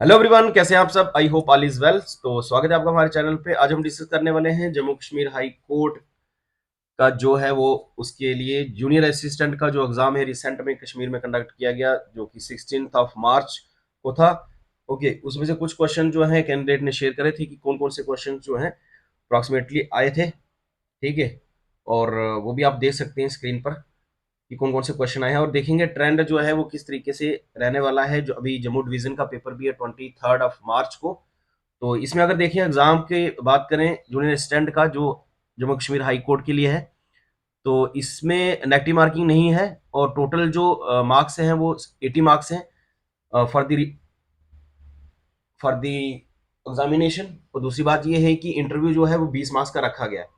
Hello everyone, कैसे हैं आप सब। I hope all is well. तो स्वागत है आपका हमारे चैनल पे। आज हम डिस्कस करने वाले हैं जम्मू कश्मीर हाई कोर्ट का जो है वो उसके लिए जूनियर असिस्टेंट का जो एग्जाम है रिसेंट में कश्मीर में कंडक्ट किया गया, जो कि 16 ऑफ मार्च को था। ओके, उसमें से कुछ क्वेश्चन जो है कैंडिडेट ने शेयर करे थे कि कौन कौन से क्वेश्चन जो हैं अप्रॉक्सीमेटली आए थे। ठीक है, और वो भी आप देख सकते हैं स्क्रीन पर कि कौन कौन से क्वेश्चन आए हैं, और देखेंगे ट्रेंड जो है वो किस तरीके से रहने वाला है। जो अभी जम्मू डिवीजन का पेपर भी है 23 ऑफ मार्च को। तो इसमें अगर देखें एग्जाम की बात करें जूनियर असिस्टेंट का जो जम्मू कश्मीर हाई कोर्ट के लिए है, तो इसमें नेगेटिव मार्किंग नहीं है, और टोटल जो मार्क्स हैं वो 80 मार्क्स हैं फॉर दी एग्जामिनेशन। और दूसरी बात ये है कि इंटरव्यू जो है वो 20 मार्क्स का रखा गया है।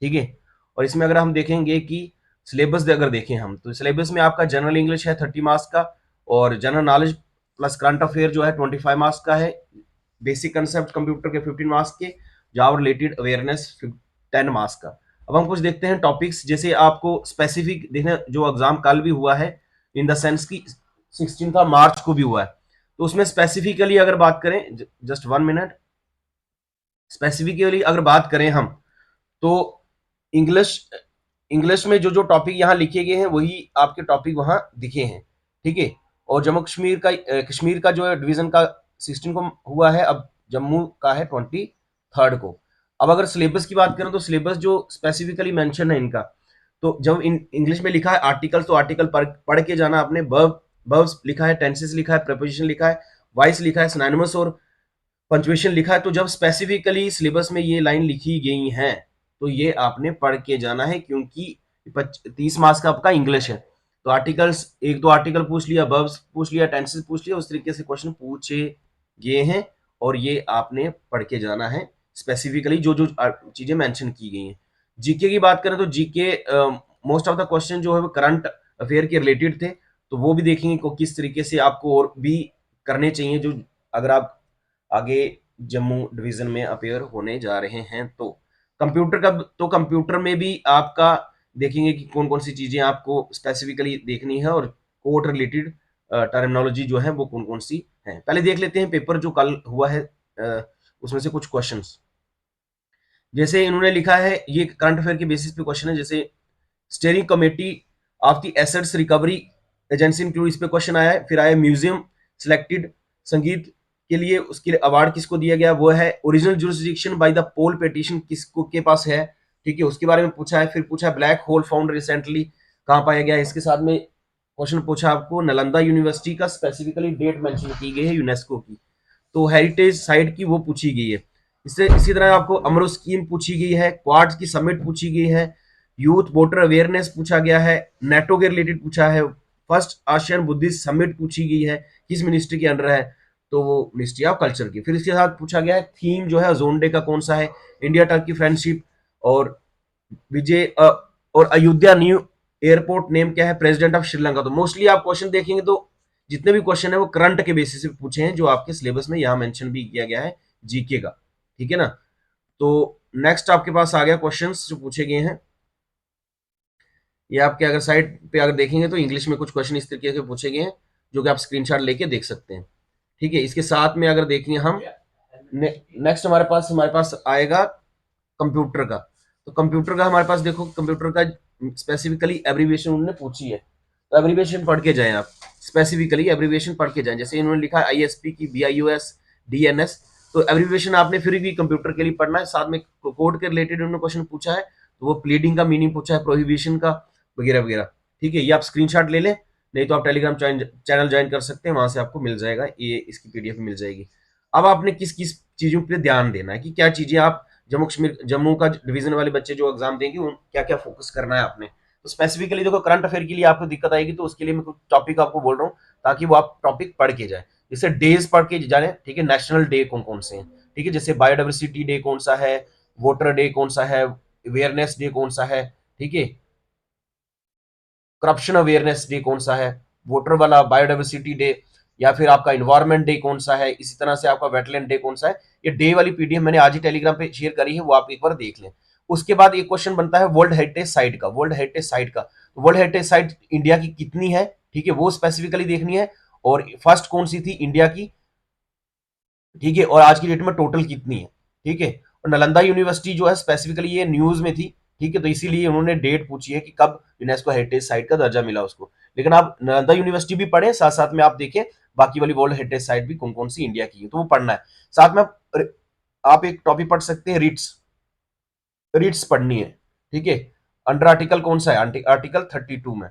ठीक है, और इसमें अगर हम देखेंगे कि सिलेबस अगर देखें हम, तो सिलेबस में आपका जनरल इंग्लिश है 30 मार्क्स का, और general knowledge plus current affair जो है 25 मार्क्स का है। बेसिक कंसेप्ट कंप्यूटर के 15 मार्क्स के, जावा रिलेटेड अवेयरनेस 10 मार्क्स का। अब हम कुछ देखते हैं टॉपिक्स, जैसे आपको स्पेसिफिक देखना, जो एग्जाम कल भी हुआ है इन द सेंस की 16 मार्च को भी हुआ है। तो उसमें स्पेसिफिकली अगर बात करें, जस्ट 1 मिनट, स्पेसिफिकली अगर बात करें हम, तो इंग्लिश इंग्लिश में जो जो टॉपिक यहाँ लिखे गए हैं वही आपके टॉपिक वहां दिखे हैं। ठीक है, और जम्मू कश्मीर का जो है डिवीजन का 16 को हुआ है, अब जम्मू का है 23 को। अब अगर सिलेबस की बात करें तो सिलेबस जो स्पेसिफिकली मेंशन है इनका, तो जब इन इंग्लिश में लिखा है आर्टिकल, तो आर्टिकल पढ़ के जाना आपने। वर्ब्स लिखा है, टेंसेस लिखा है, प्रीपोजिशन लिखा है, वॉइस लिखा है, सिनोनिमस और पंक्चुएशन लिखा है। तो जब स्पेसिफिकली सिलेबस में ये लाइन लिखी गई हैं, तो ये आपने पढ़ के जाना है, क्योंकि 30 मार्क्स का आपका इंग्लिश है। तो आर्टिकल्स, एक दो आर्टिकल पूछ लिया, वर्ब्स पूछ लिया, टेंसेस पूछ लिया, उस तरीके से क्वेश्चन पूछे गए हैं, और ये आपने पढ़ के जाना है स्पेसिफिकली जो जो चीजें मेंशन की गई हैं। जीके की बात करें तो GK most of the question जो है वो करंट अफेयर के रिलेटेड थे। तो वो भी देखेंगे को किस तरीके से आपको और भी करने चाहिए, जो अगर आप आगे जम्मू डिवीजन में अपेयर होने जा रहे हैं। तो कंप्यूटर का, तो कंप्यूटर में भी आपका देखेंगे कि कौन कौन सी चीजें आपको स्पेसिफिकली देखनी है, और कोड रिलेटेड टर्मिनोलॉजी जो है वो कौन कौन सी है। पहले देख लेते हैं पेपर जो कल हुआ है, उसमें से कुछ क्वेश्चंस। जैसे इन्होंने लिखा है, ये करंट अफेयर के बेसिस पे क्वेश्चन है। जैसे steering committee of the assets recovery agency include, इस पे क्वेश्चन आया है। फिर आया म्यूजियम सिलेक्टेड संगीत के लिए, उसके लिए अवार्ड किसको दिया गया, वो है original jurisdiction by the poll petition किसको के पास है। ठीक है, उसके बारे में पूछा है। फिर पूछा ब्लैक होल फाउंड रिसेंटली कहाँ पाया गया है। इसके साथ में क्वेश्चन पूछा आपको नालंदा यूनिवर्सिटी का, स्पेसिफिकली डेट मेंशन की गई है यूनेस्को की, तो हेरिटेज साइट की वो पूछी गई है। इससे इसी तरह आपको अमरो स्कीम पूछी गई है, क्वाड्स की समिट पूछी गई है, यूथ वोटर अवेयरनेस पूछा गया है, नेटो के रिलेटेड पूछा है, फर्स्ट आसियान बुद्धिस्ट समिट पूछी गई है, किस मिनिस्ट्री के अंडर है, तो वो मिनिस्ट्री ऑफ कल्चर की। फिर इसके साथ पूछा गया है थीम जो है जोन डे का कौन सा है, इंडिया टर्की फ्रेंडशिप, और विजय और अयोध्या न्यू एयरपोर्ट नेम क्या है, प्रेसिडेंट ऑफ श्रीलंका। तो मोस्टली आप क्वेश्चन देखेंगे तो जितने भी क्वेश्चन है वो करंट के बेसिस पे पूछे हैं, जो आपके सिलेबस में यहाँ मेंशन भी किया गया है जीके का। ठीक है ना। तो नेक्स्ट आपके पास आ गया क्वेश्चंस जो पूछे गए हैं। ये आपके अगर साइड पे अगर देखेंगे तो इंग्लिश में कुछ क्वेश्चन इस तरीके के पूछे गए हैं, जो कि आप स्क्रीनशॉट लेके देख सकते हैं। ठीक है, इसके साथ में अगर देखेंगे हम, नेक्स्ट हमारे पास आएगा कंप्यूटर का। तो कंप्यूटर का हमारे पास देखो, कंप्यूटर का स्पेसिफिकली एब्रीविएशन उन्होंने पूछी है, तो एब्रीविएशन पढ़ के जाएं आप। स्पेसिफिकली एब्रीविएशन पढ़ के जाएं, जैसे इन्होंने लिखा है आईएसपी की BIOS DNS, तो एब्रीविएशन आपने फिर भी कंप्यूटर के लिए पढ़ना है। साथ में कोड के रिलेटेड उन्होंने क्वेश्चन पूछा है, तो वो प्लीडिंग का मीनिंग पूछा है, प्रोहिबिशन का वगैरह वगैरह। ठीक है, ये आप स्क्रीनशॉट ले लें, नहीं तो आप टेलीग्राम चैनल ज्वाइन कर सकते हैं, वहां से आपको मिल जाएगा, ये इसकी PDF मिल जाएगी। अब आपने किस किस चीजों पे ध्यान देना है, कि क्या चीजें आप जम्मू का डिवीजन वाले बच्चे जो एग्जाम देंगे उन क्या क्या फोकस करना है आपने। तो स्पेसिफिकली देखो, करंट अफेयर के लिए आपको दिक्कत आएगी, तो उसके लिए मैं कुछ टॉपिक आपको बोल रहा हूँ, ताकि वो आप टॉपिक पढ़ के जाए। जैसे डेज पढ़ के जाने, ठीक है, नेशनल डे कौन कौन से हैं। ठीक है, जैसे बायोडाइवर्सिटी डे कौन सा है, वोटर डे कौन सा है, अवेयरनेस डे कौन सा है, ठीक है, करप्शन अवेयरनेस डे कौन सा है, वोटर वाला बायोडाइवर्सिटी डे, या फिर आपका इन्वायरमेंट डे कौन सा है, इसी तरह से आपका वेटलैंड डे कौन सा है। ये डे वाली PDF मैंने आज ही टेलीग्राम पे शेयर करी है, वो आप एक बार देख लें। उसके बाद एक क्वेश्चन बनता है वर्ल्ड हेरिटेज साइट का। वर्ल्ड हेरिटेज साइट का, वर्ल्ड हेरिटेज साइट इंडिया की कितनी है, ठीक है, वो स्पेसिफिकली देखनी है। और फर्स्ट कौन सी थी इंडिया की, ठीक है, और आज की डेट में टोटल कितनी है, ठीक है। और नालंदा यूनिवर्सिटी जो है स्पेसिफिकली ये न्यूज में थी, ठीक है, तो इसीलिए उन्होंने डेट पूछी है कि कब यूनेस्को हेरिटेज साइट का दर्जा मिला उसको। लेकिन आप नालंदा यूनिवर्सिटी भी पढ़े, साथ साथ में आप देखें बाकी वाली वर्ल्ड हेरिटेज साइट भी कौन कौन सी इंडिया की है, तो वो पढ़ना है। साथ में आप एक टॉपिक पढ़ सकते हैं, रिट्स। रिट्स पढ़नी है, ठीक है। अंडर आर्टिकल कौन सा है, आर्टिकल 32 में,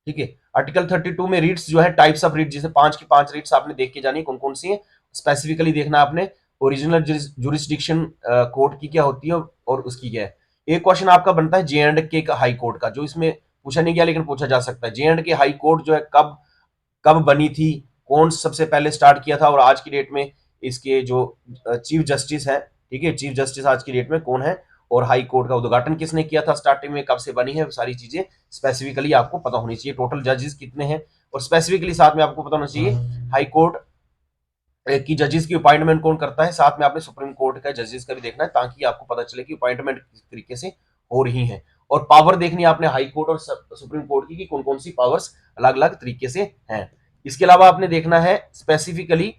ठीक है। आर्टिकल 32 में रीड्स जो है, टाइप्स ऑफ रीड, जैसे 5 की 5 रीड्स आपने देख के जानी कौन कौन सी है, स्पेसिफिकली देखना आपने। ओरिजिनल जुरिस्डिक्शन कोर्ट की क्या होती है और उसकी क्या है। एक क्वेश्चन आपका बनता है जे एंड के का हाई कोर्ट का, जो इसमें पूछा नहीं गया लेकिन पूछा जा सकता है। जे एंड के हाई कोर्ट जो है कब कब बनी थी, कौन सबसे पहले स्टार्ट किया था, और आज की डेट में इसके जो चीफ जस्टिस है, ठीक है, चीफ जस्टिस आज की डेट में कौन है, और हाई कोर्ट का उद्घाटन किसने किया था स्टार्टिंग में, कब से बनी है, सारी चीजें स्पेसिफिकली आपको पता होनी चाहिए। टोटल जजेस कितने हैं, और स्पेसिफिकली साथ में आपको पता होना चाहिए हाई कोर्ट की जजेस की अपॉइंटमेंट कौन करता है। साथ में आपने सुप्रीम कोर्ट का जजेस का भी देखना है, ताकि आपको पता चले कि अपॉइंटमेंट किस तरीके से हो रही है। और पावर देखनी है आपने हाई कोर्ट और सुप्रीम कोर्ट की, कौन कौन सी पावर्स अलग अलग तरीके से हैं। इसके अलावा आपने देखना है स्पेसिफिकली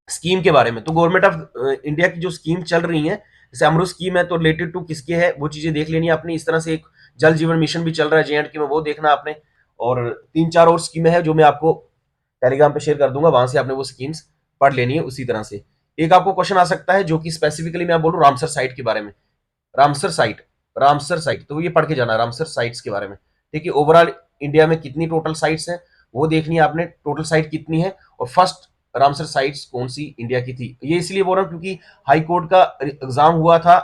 स्कीम के बारे में। तो गवर्नमेंट ऑफ इंडिया की जो स्कीम चल रही है, जैसे अमृत स्कीम है, तो रिलेटेड टू किसके है वो चीजें देख लेनी है आपने। इस तरह से एक जल जीवन मिशन भी चल रहा है जे एंड के में, वो देखना आपने। और 3 4 और स्कीमें हैं जो मैं आपको टेलीग्राम पे शेयर कर दूंगा, वहां से आपने वो स्कीम्स पढ़ लेनी है उसी तरह से। एक आपको क्वेश्चन आ सकता है जो कि स्पेसिफिकली मैं बोलूँ रामसर साइट के बारे में। रामसर साइट, रामसर साइट, तो ये पढ़ के जाना रामसर साइट्स के बारे में, ठीक है। ओवरऑल इंडिया में कितनी टोटल साइट्स हैं वो देखनी है आपने, टोटल साइट कितनी है, और फर्स्ट रामसर साइट्स कौन सी इंडिया की थी। ये इसलिए बोल रहा हूँ क्योंकि हाई कोर्ट का एग्जाम हुआ था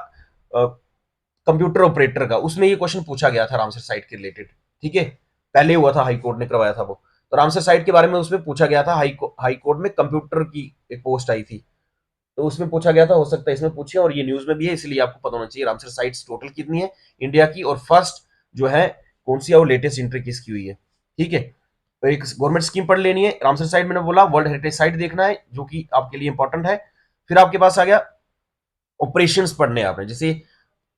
कंप्यूटर ऑपरेटर का, उसमें ये क्वेश्चन पूछा गया था रामसर साइट के रिलेटेड, ठीक है। पहले हुआ था, हाई कोर्ट ने करवाया था वो। तो रामसर साइट के बारे में उसमें पूछा गया था, हाई कोर्ट में कंप्यूटर की एक पोस्ट आई थी, तो उसमें पूछा गया था, हो सकता है इसमें पूछे, और ये न्यूज में भी है, इसलिए आपको पता होना चाहिए रामसर साइट्स टोटल कितनी है इंडिया की, और फर्स्ट जो है कौन सी है, और लेटेस्ट एंट्री किसकी हुई है, ठीक है। तो एक गवर्नमेंट स्कीम पढ़ लेनी है। रामसर साइट मैंने बोला, वर्ल्ड हेरिटेज साइट देखना है जो कि आपके लिए इंपॉर्टेंट है। फिर आपके पास आ गया ऑपरेशन पढ़ने आपने, जैसे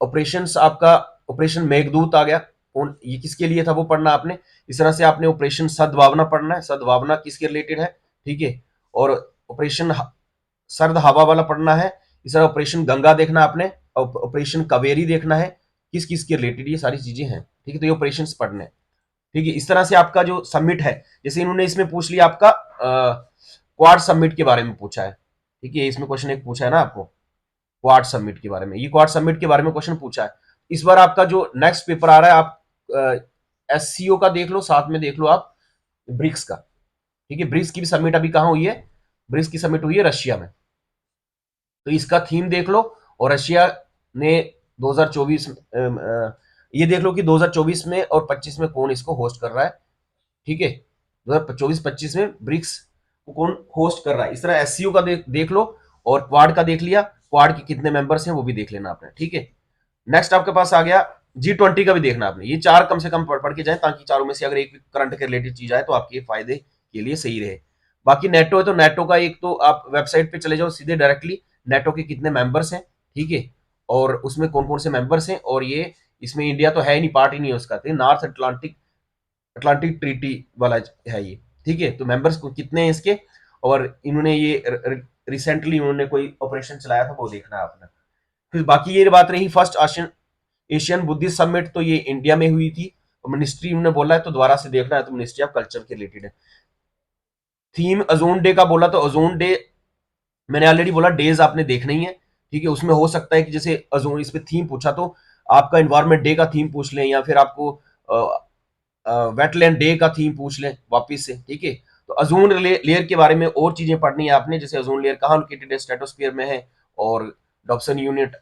ऑपरेशन आपका ऑपरेशन मेघदूत आ गया, कौन ये किसके लिए था वो पढ़ना आपने। इस तरह से आपने ऑपरेशन सद्भावना पढ़ना है, सद्भावना किसके रिलेटेड है, ठीक है। और ऑपरेशन सर्द हवा वाला पढ़ना है। इस तरह ऑपरेशन गंगा देखना आपने, ऑपरेशन कावेरी देखना है, किस किस के रिलेटेड ये सारी चीजें हैं, ठीक है। तो ये ऑपरेशन पढ़ने हैं, ठीक है। इस तरह से आपका जो सबमिट है, जैसे इन्होंने इसमें पूछ लिया आपका क्वाड सबमिट के बारे में पूछा है, ठीक है। इसमें क्वेश्चन एक पूछा है ना आपको क्वाड सबमिट के बारे में, ये क्वाड सबमिट के बारे में क्वेश्चन पूछा है। इस बार आपका जो नेक्स्ट पेपर आ रहा है, आप एससीओ का देख लो, साथ में देख लो आप ब्रिक्स का, ठीक है। ब्रिक्स की भी सबमिट अभी कहां हुई है, ब्रिक्स की सबमिट हुई है रशिया में, तो इसका थीम देख लो। और रशिया ने 2024 ये देख लो कि 2024 में और 25 में कौन इसको होस्ट कर रहा है, ठीक है। 2024-25 में ब्रिक्स को कौन होस्ट कर रहा है। इस तरह एससीओ का देख लो, और क्वाड का देख लिया, क्वाड के कितने मेंबर्स हैं वो भी देख लेना आपने, ठीक है। नेक्स्ट आपके पास आ गया G20 का भी देखना आपने। ये 4 कम से कम पढ़ के जाए, ताकि चारों में से अगर एक करंट के रिलेटेड चीज आए तो आपके फायदे के लिए सही रहे। बाकी नेटो है, तो नेटो का एक तो आप वेबसाइट पे चले जाओ सीधे डायरेक्टली, नेटो के कितने मेंबर्स हैं, ठीक है, और उसमें कौन कौन से मेंबर्स हैं। और ये इसमें इंडिया तो है ही नहीं, पार्ट ही नहीं है उसका, तो नॉर्थ अटलांटिक अटलांटिक ट्रीटी वाला है ये, ठीक है। तो मेंबर्स को कितने हैं इसके, और इन्होंने ये रिसेंटली उन्होंने कोई ऑपरेशन चलाया था वो देखना है आपने। फिर बाकी ये बात रही first Asian Asian Buddhist summit, तो ये इंडिया में हुई थी, और मिनिस्ट्री उन्होंने बोला है तो दोबारा से देखना है, तो मिनिस्ट्री ऑफ कल्चर के रिलेटेड है। थीम ओजोन डे का बोला, तो ओजोन डे मैंने ऑलरेडी बोला डेज आपने देखना ही है, ठीक है। उसमें हो सकता है कि जैसे ओजोन इस पे थीम पूछा, तो आपका इन्वायरमेंट डे का थीम पूछ लें, या फिर आपको वेटलैंड डे का थीम पूछ लें वापिस से, ठीक है। तो ओजोन लेयर के बारे में और चीजें पढ़नी है आपने, जैसे ओजोन लेयर कहाँ लोकेटेड है, स्ट्रेटोस्फीयर में है, और डॉप्सन यूनिट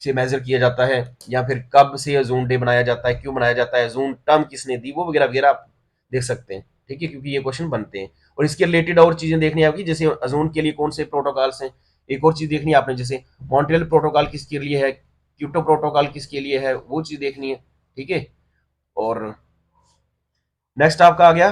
से मेजर किया जाता है, या फिर कब से ओजोन डे बनाया जाता है, क्यों बनाया जाता है, ओजोन टर्म किसने दी, वो वगैरह वगैरह आप देख सकते हैं, ठीक है, क्योंकि ये क्वेश्चन बनते हैं। और इसके रिलेटेड और चीजें देखनी है आपकी, जैसे ओजोन के लिए कौन से प्रोटोकॉल्स हैं। एक और चीज देखनी है आपने, जैसे मॉन्ट्रियल प्रोटोकॉल किसके लिए है, क्योटो प्रोटोकॉल किसके लिए है, वो चीज देखनी है, ठीक है। और नेक्स्ट आपका आ गया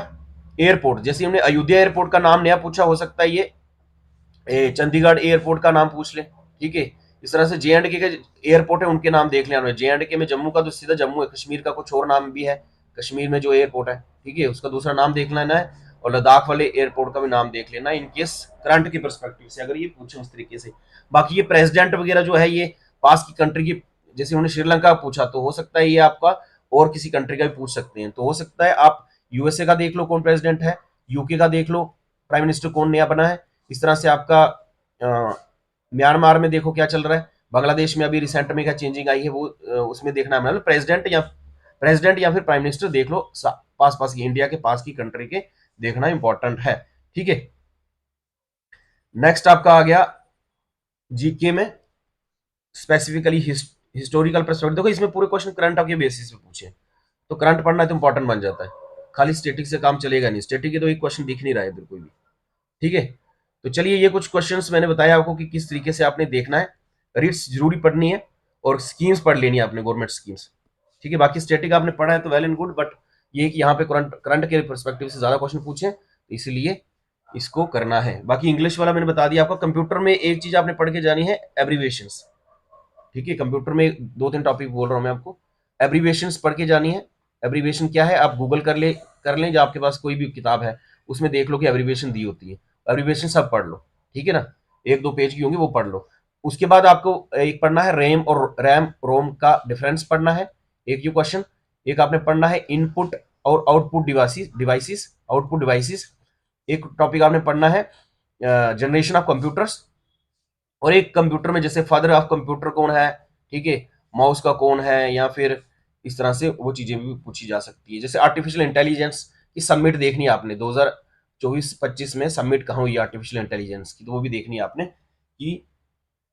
एयरपोर्ट, जैसे हमने अयोध्या एयरपोर्ट का नाम नया पूछा, हो सकता है ये चंडीगढ़ एयरपोर्ट का नाम पूछ ले, ठीक है। इस तरह से जे एंड के एयरपोर्ट है उनके नाम देख लेना। जे एंड के में जम्मू का तो सीधा जम्मू है, कश्मीर का कुछ और नाम भी है, कश्मीर में जो एयरपोर्ट है, ठीक है, उसका दूसरा नाम देख लेना है। और लद्दाख वाले एयरपोर्ट का भी नाम देख लेना इन केस करंट के परस्पेक्टिव से अगर ये पूछे उस तरीके से। बाकी ये प्रेसिडेंट वगैरह जो है ये पास की कंट्री की, जैसे उन्होंने श्रीलंका पूछा तो हो सकता है ये आपका और किसी कंट्री का भी पूछ सकते हैं, तो हो सकता है आप यूएसए का देख लो कौन प्रेसिडेंट है, यूके का देख लो प्राइम मिनिस्टर कौन नया बना है, इस तरह से आपका म्यांमार में देखो क्या चल रहा है, बांग्लादेश में अभी रिसेंट में क्या चेंजिंग आई है वो उसमें देखना है, मतलब प्रेसिडेंट या फिर प्राइम मिनिस्टर देख लो पास पास की इंडिया के पास की कंट्री के, देखना इंपॉर्टेंट है। ठीक है, नेक्स्ट आपका आ गया जीके में स्पेसिफिकली हिस्टोरिकल परस्पेक्टिव। देखो इसमें पूरे क्वेश्चन करंट के बेसिस पे पूछे, तो करंट पढ़ना तो इंपॉर्टेंट बन जाता है, खाली स्टेटिक से काम चलेगा नहीं, स्टेटिक के तो एक क्वेश्चन दिख नहीं रहा है इधर कोई भी। ठीक है, तो चलिए ये कुछ क्वेश्चंस मैंने बताया आपको कि किस तरीके से आपने देखना है, रीड्स जरूरी पढ़नी है और स्कीम्स पढ़ लेनी है आपने, गवर्नमेंट स्कीम्स। ठीक है, बाकी स्टैटिक आपने पढ़ा है तो वेल एंड गुड, बट ये कि यहाँ पे करंट करंट के परस्पेक्टिव से ज्यादा क्वेश्चन पूछे तो इसलिए इसको करना है। बाकी इंग्लिश वाला मैंने बता दिया आपको। कंप्यूटर में एक चीज आपने पढ़ के जानी है, एब्रीविएशंस। ठीक है, कंप्यूटर में दो तीन टॉपिक बोल रहा हूँ मैं आपको, एब्रीविएशंस पढ़ के जानी है। एब्रीविएशन क्या है आप गूगल कर लें जो आपके पास कोई भी किताब है उसमें देख लो कि एब्रीविएशन दी होती है, एब्रीविएशन सब पढ़ लो। ठीक है ना, एक दो पेज की होंगी वो पढ़ लो। उसके बाद आपको एक पढ़ना है रैम और रैम रोम का डिफरेंस पढ़ना है, एक ये क्वेश्चन। एक आपने पढ़ना है इनपुट और आउटपुट डिवाइसेस आउटपुट डिवाइसेस। एक टॉपिक आपने पढ़ना है जनरेशन ऑफ कंप्यूटर्स। और एक कंप्यूटर में जैसे फादर ऑफ कंप्यूटर कौन है, ठीक है, माउस का कौन है, या फिर इस तरह से वो चीजें भी पूछी जा सकती है। जैसे आर्टिफिशियल इंटेलिजेंस की सबमिट देखनी है आपने 2024-25 में, सबमिट कहाँ हुई आर्टिफिशियल इंटेलिजेंस की, तो वो भी देखनी है आपने कि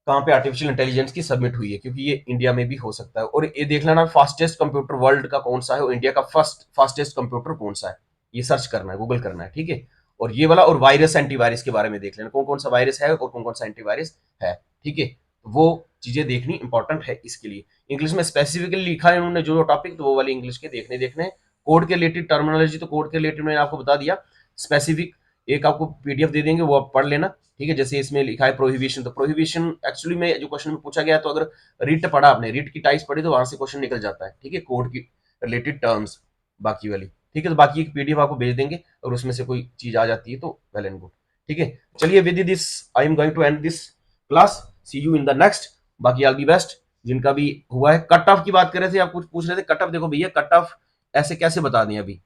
कहाँ पे आर्टिफिशियल इंटेलिजेंस की सबमिट हुई है, क्योंकि ये इंडिया में भी हो सकता है। और ये देख लेना फास्टेस्ट कंप्यूटर वर्ल्ड का कौन सा है और इंडिया का फास्टेस्ट कंप्यूटर कौन सा है, ये सर्च करना है, गूगल करना है। ठीक है, और ये वाला और वायरस एंटीवायरस के बारे में देख लेना, कौन कौन सा वायरस है और कौन कौन सा एंटीवायरस है। ठीक है, तो वो चीजें देखनी इंपॉर्टेंट है इसके लिए। इंग्लिश में स्पेसिफिकली लिखा है उन्होंने जो टॉपिक, तो वो वाले इंग्लिश के देखने हैं। कोड के रिलेटेड टर्मिनोलॉजी, तो कोड के रिलेटेड मैंने आपको बता दिया। स्पेसिफिक एक आपको पीडीएफ दे देंगे, वो आप पढ़ लेना। ठीक है, जैसे इसमें लिखा है प्रोहिबिशन, तो प्रोहिबिशन एक्चुअली में जो क्वेश्चन में पूछा गया, तो अगर रिट पढ़ा आपने, रिट की टाइप्स पढ़ी, तो वहां से क्वेश्चन निकल जाता है। ठीक है, कोड की रिलेटेड टर्म्स बाकी वाली। ठीक है, तो बाकी एक पीडीएफ आपको भेज देंगे और उसमें से कोई चीज आ जाती है तो वेल एंड गुड। ठीक है, चलिए with this I am going to end this class, see you in the next. बाकी ऑल दी बेस्ट जिनका भी हुआ है। कट ऑफ की बात कर रहे थे, आप कुछ पूछ रहे थे कट ऑफ, देखो भैया कट ऑफ ऐसे कैसे बता दें, अभी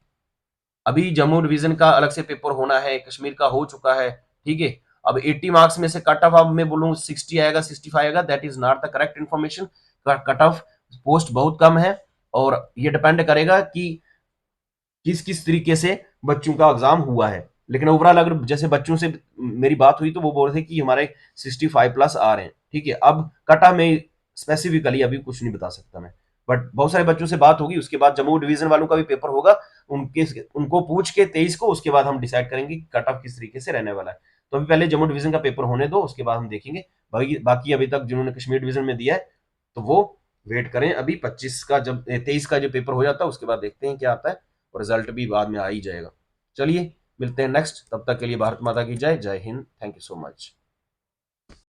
अभी जम्मू डिवीजन का अलग से पेपर होना है, कश्मीर का हो चुका है। ठीक है, अब 80 मार्क्स में से कट ऑफ अब मैं बोलूँ 60 आएगा 65 आएगा, that is not the correct information. Cut off post बहुत कम है और ये डिपेंड करेगा कि किस किस तरीके से बच्चों का एग्जाम हुआ है। लेकिन ओवरऑल अगर जैसे बच्चों से मेरी बात हुई तो वो बोल रहे थे कि हमारे 65+ आ रहे हैं। ठीक है, अब कटा में स्पेसिफिकली अभी कुछ नहीं बता सकता मैं, बट बहुत सारे बच्चों से बात होगी, उसके बाद जम्मू डिवीजन वालों का भी पेपर होगा, उनके उनको पूछ के 23 को, उसके बाद हम डिसाइड करेंगे कट ऑफ किस तरीके से रहने वाला है। तो अभी पहले जम्मू डिवीजन का पेपर होने दो, उसके बाद हम देखेंगे। बाकी अभी तक जिन्होंने कश्मीर डिवीजन में दिया है तो वो वेट करें, अभी 25 का जब 23 का जो पेपर हो जाता है उसके बाद देखते हैं क्या आता है, और रिजल्ट भी बाद में आ ही जाएगा। चलिए मिलते हैं नेक्स्ट, तब तक के लिए भारत माता की जय, जय Hind, thank you so much.